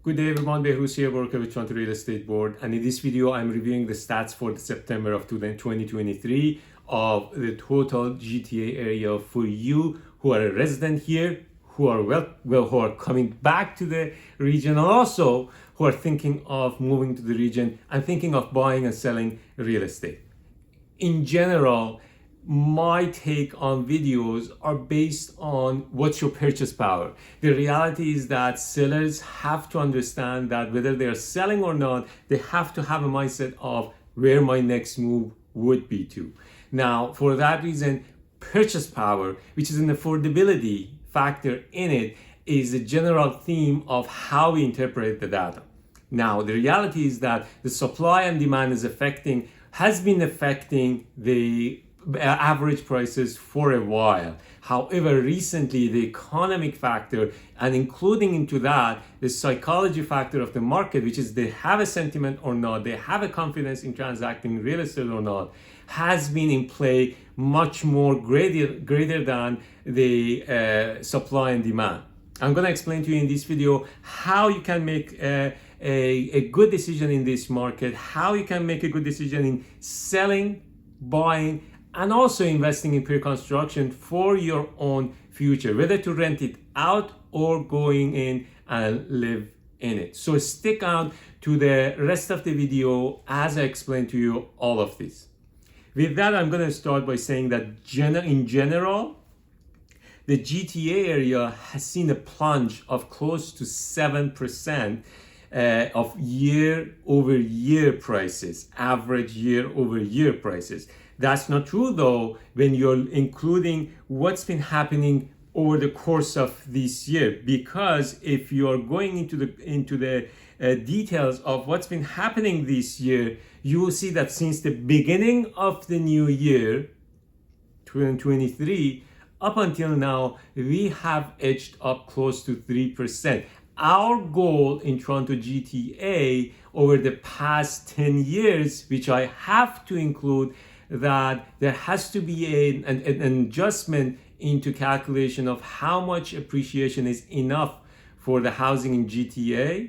Good day everyone, Behrooz here, worker with Toronto Real Estate Board, and in this video I'm reviewing the stats for the September of 2023 of the total GTA area for you who are a resident here, who are who are coming back to the region, and also who are thinking of moving to the region and thinking of buying and selling real estate. In general, my take on videos are based on what's your purchase power. The reality is that sellers have to understand that whether they're selling or not, they have to have a mindset of where my next move would be to. Now, for that reason, purchase power, which is an affordability factor in it, is a general theme of how we interpret the data. Now, the reality is that the supply and demand has been affecting the average prices for a while. However, recently the economic factor, and including into that the psychology factor of the market, which is they have a sentiment or not, they have a confidence in transacting real estate or not, has been in play much more greater than the supply and demand. I'm going to explain to you in this video how you can make a good decision in this market, how you can make a good decision in selling, buying, and also investing in pre-construction for your own future, whether to rent it out or going in and live in it. So stick out to the rest of the video as I explain to you all of this. With that, I'm going to start by saying that in general, the GTA area has seen a plunge of close to 7% of year-over-year prices, average year-over-year prices. That's not true though when you're including what's been happening over the course of this year, because if you're going into the details of what's been happening this year, you will see that since the beginning of the new year 2023 up until now, we have edged up close to 3%. Our goal in Toronto GTA over the past 10 years, which I have to include, that there has to be an adjustment into calculation of how much appreciation is enough for the housing in GTA.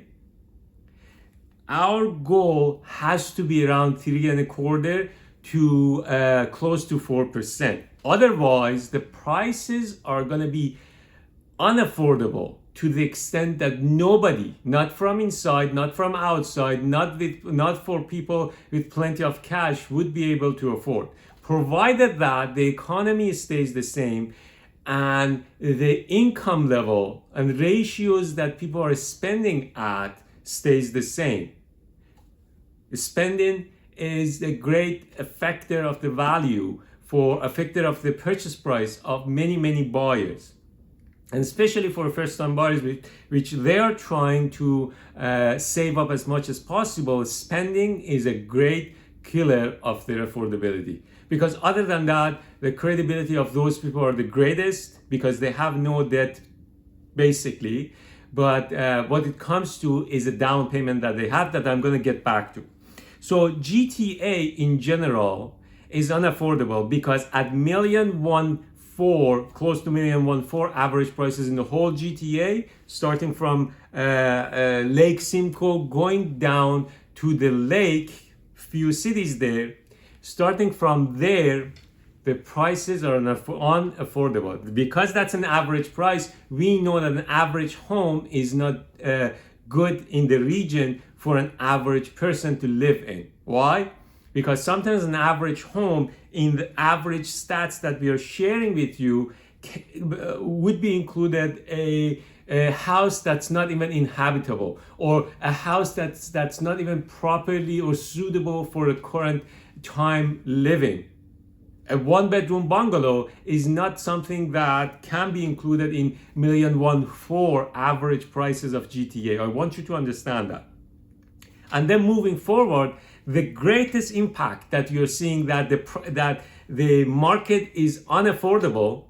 Our goal has to be around 3.25% to close to 4%. Otherwise, the prices are going to be unaffordable to the extent that nobody, not from inside, not from outside, not for people with plenty of cash, would be able to afford, provided that the economy stays the same and the income level and ratios that people are spending at stays the same. Spending is a great factor of the value a factor of the purchase price of many buyers. And especially for first-time buyers, which they are trying to save up as much as possible, spending is a great killer of their affordability. Because other than that, the credibility of those people are the greatest because they have no debt, basically. But what it comes to is a down payment that they have that I'm going to get back to. So GTA in general is unaffordable because at $1,140,000, close to $1,140,000 average prices in the whole GTA, starting from Lake Simcoe, going down to the lake, few cities there. Starting from there, the prices are unaffordable. Because that's an average price, we know that an average home is not good in the region for an average person to live in. Why? Because sometimes an average home in the average stats that we are sharing with you would be included a house that's not even inhabitable, or a house that's not even properly or suitable for the current time living. A one-bedroom bungalow is not something that can be included in $1,140,000 average prices of GTA. I want you to understand that. And then moving forward, the greatest impact that you're seeing that the market is unaffordable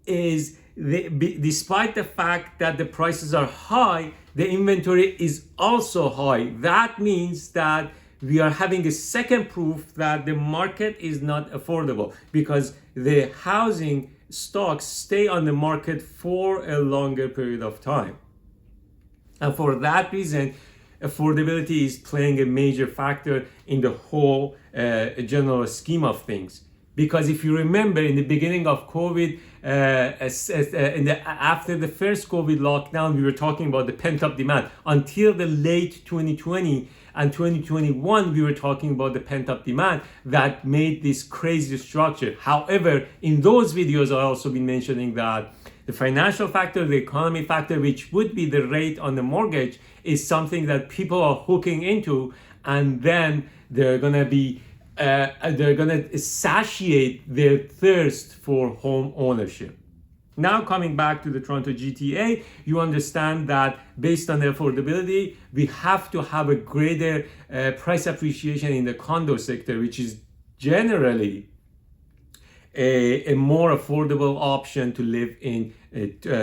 is despite the fact that the prices are high, the inventory is also high. That means that we are having a second proof that the market is not affordable because the housing stocks stay on the market for a longer period of time. And for that reason, affordability is playing a major factor in the whole general scheme of things. Because if you remember, in the beginning of COVID, after the first COVID lockdown, we were talking about the pent-up demand. Until the late 2020 and 2021, we were talking about the pent-up demand that made this crazy structure. However, in those videos, I also been mentioning that the financial factor, the economy factor, which would be the rate on the mortgage, is something that people are hooking into, and then they're gonna satiate their thirst for home ownership. Now coming back to the Toronto GTA, you understand that based on the affordability, we have to have a greater price appreciation in the condo sector, which is generally a more affordable option to live in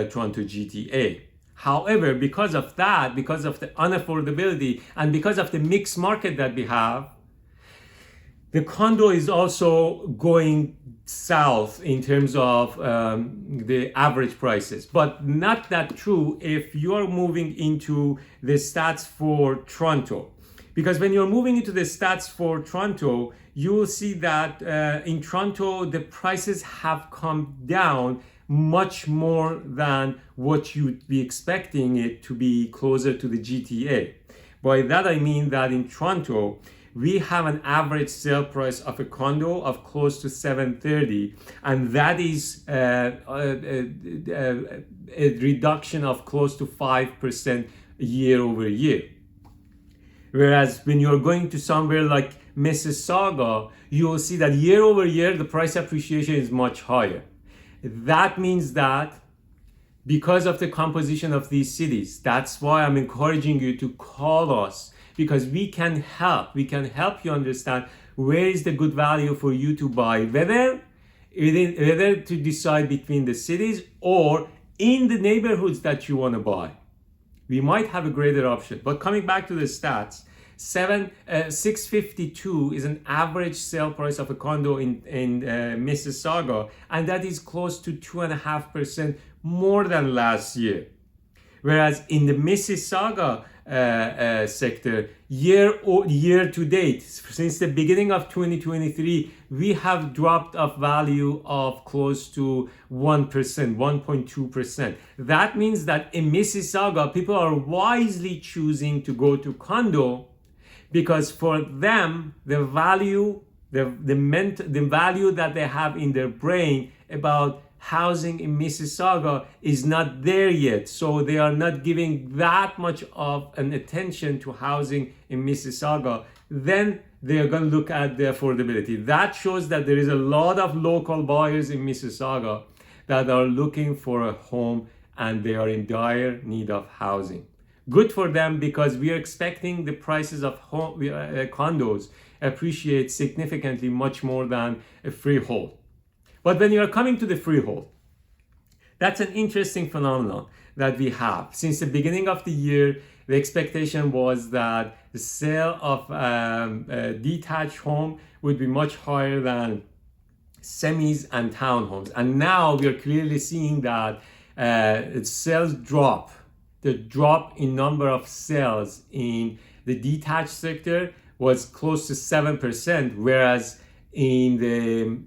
Toronto GTA. However, because of that, because of the unaffordability, and because of the mixed market that we have, the condo is also going south in terms of the average prices. But not that true if you're moving into the stats for Toronto. Because when you're moving into the stats for Toronto, you will see that in Toronto, the prices have come down much more than what you'd be expecting it to be closer to the GTA. By that I mean that in Toronto, we have an average sale price of a condo of close to $730, and that is a reduction of close to 5% year over year. Whereas when you're going to somewhere like Mississauga, you will see that year over year, the price appreciation is much higher. That means that because of the composition of these cities, that's why I'm encouraging you to call us, because we can help you understand where is the good value for you to buy, whether to decide between the cities or in the neighborhoods that you want to buy. We might have a greater option. But coming back to the stats, $652 is an average sale price of a condo in Mississauga, and that is close to 2.5% more than last year. Whereas in the Mississauga sector, year to date, since the beginning of 2023, we have dropped of value of close to 1%, 1.2%. That means that in Mississauga, people are wisely choosing to go to condo, because for them, the value that they have in their brain about housing in Mississauga is not there yet. So they are not giving that much of an attention to housing in Mississauga. Then they are going to look at the affordability. That shows that there is a lot of local buyers in Mississauga that are looking for a home, and they are in dire need of housing. Good for them, because we are expecting the prices of condos appreciate significantly much more than a freehold. But when you are coming to the freehold, that's an interesting phenomenon that we have. Since the beginning of the year, the expectation was that the sale of a detached home would be much higher than semis and townhomes. And now we are clearly seeing that sales drop. The drop in number of sales in the detached sector was close to 7%, whereas in the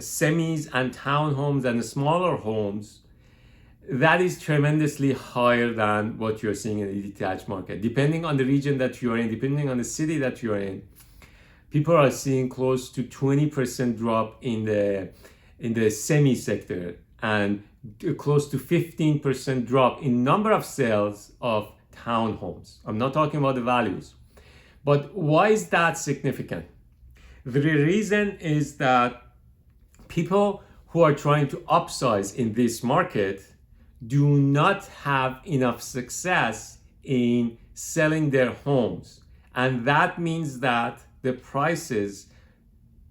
semis and townhomes and the smaller homes, that is tremendously higher than what you're seeing in the detached market. Depending on the region that you're in, depending on the city that you're in, people are seeing close to 20% drop in the semi sector, and close to 15% drop in number of sales of townhomes. I'm not talking about the values. But why is that significant? The reason is that people who are trying to upsize in this market do not have enough success in selling their homes. And that means that the prices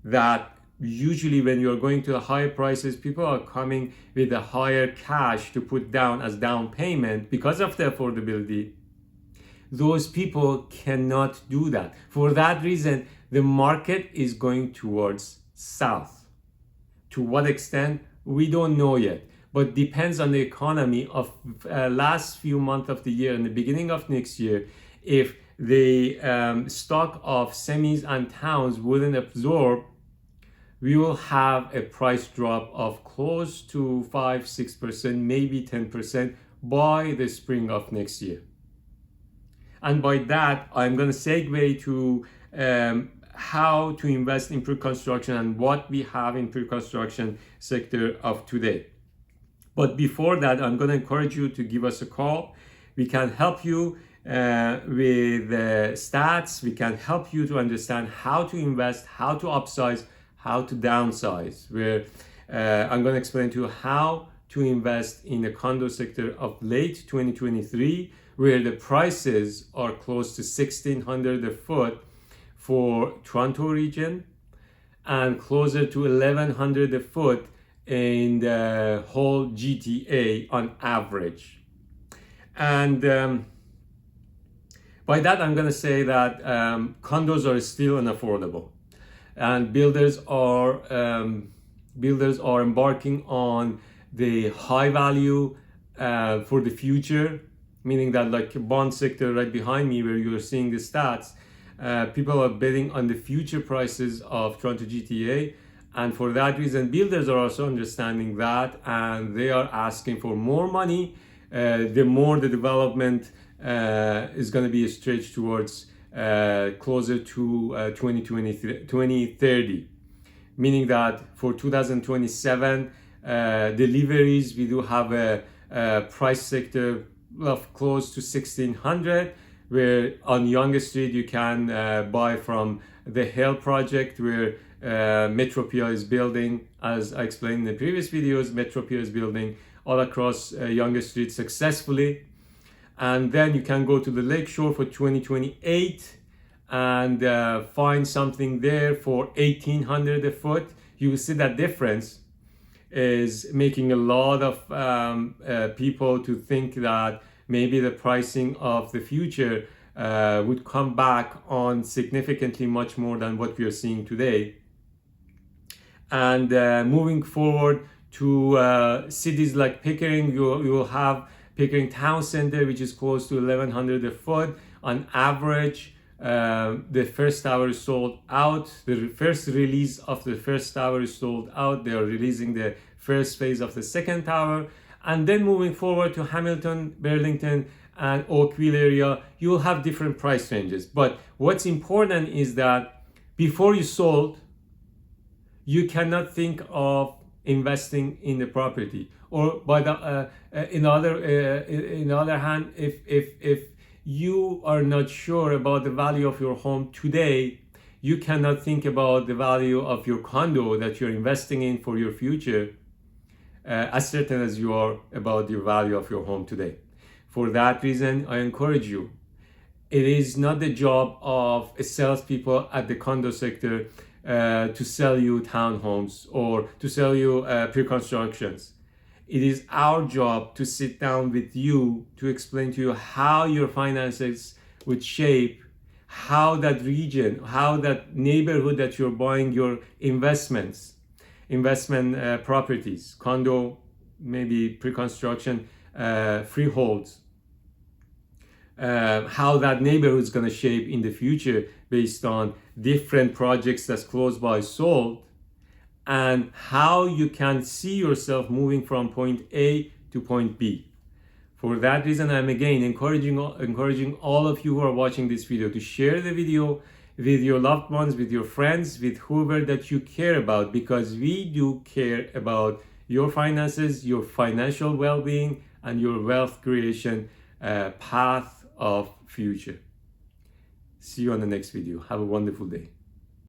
that usually when you're going to the higher prices, people are coming with a higher cash to put down as down payment because of the affordability. Those people cannot do that. For that reason, the market is going towards south. To what extent? We don't know yet. but depends on the economy of last few months of the year and the beginning of next year. If the stock of semis and towns wouldn't absorb, we will have a price drop of close to 5-6%, maybe 10% by the spring of next year. And by that, I'm going to segue to how to invest in pre-construction and what we have in pre-construction sector of today. But before that, I'm going to encourage you to give us a call. We can help you with stats. We can help you to understand how to invest, how to upsize, how to downsize. Where I'm going to explain to you how to invest in the condo sector of late 2023, where the prices are close to $1,600 a foot for Toronto region and closer to $1,100 a foot in the whole GTA on average. And by that, I'm going to say that condos are still unaffordable, and builders are embarking on the high value for the future, meaning that like bond sector right behind me where you're seeing the stats, people are betting on the future prices of Toronto GTA. And for that reason, builders are also understanding that, and they are asking for more money. The more the development is going to be stretched towards closer to 2030, meaning that for 2027 deliveries, we do have a price sector of close to 1,600, where on Yonge Street you can buy from the Hill project where Metropia is building. As I explained in the previous videos, Metropia is building all across Yonge Street successfully. And then you can go to the Lakeshore for 2028 and find something there for $1,800 a foot. You will see that difference is making a lot of people to think that maybe the pricing of the future would come back on significantly much more than what we are seeing today. And moving forward to cities like Pickering, you will have Pickering Town Center, which is close to $1,100 a foot. On average, the first tower is sold out. The first release of the first tower is sold out. They are releasing the first phase of the second tower. And then moving forward to Hamilton, Burlington, and Oakville area, you will have different price ranges. But what's important is that before you sold, you cannot think of investing in the property. Or by the in other hand, if you are not sure about the value of your home today, you cannot think about the value of your condo that you're investing in for your future as certain as you are about the value of your home today. For that reason, I encourage you. It is not the job of salespeople at the condo sector to sell you townhomes or to sell you pre-constructions. It is our job to sit down with you to explain to you how your finances would shape, how that region, how that neighborhood that you're buying your investment properties, condo, maybe pre-construction, freeholds, how that neighborhood is going to shape in the future based on different projects that's close by sold, and how you can see yourself moving from point A to point B. For that reason, I'm again encouraging all of you who are watching this video to share the video with your loved ones, with your friends, with whoever that you care about, because we do care about your finances, your financial well-being, and your wealth creation path of future. See you on the next video. Have a wonderful day.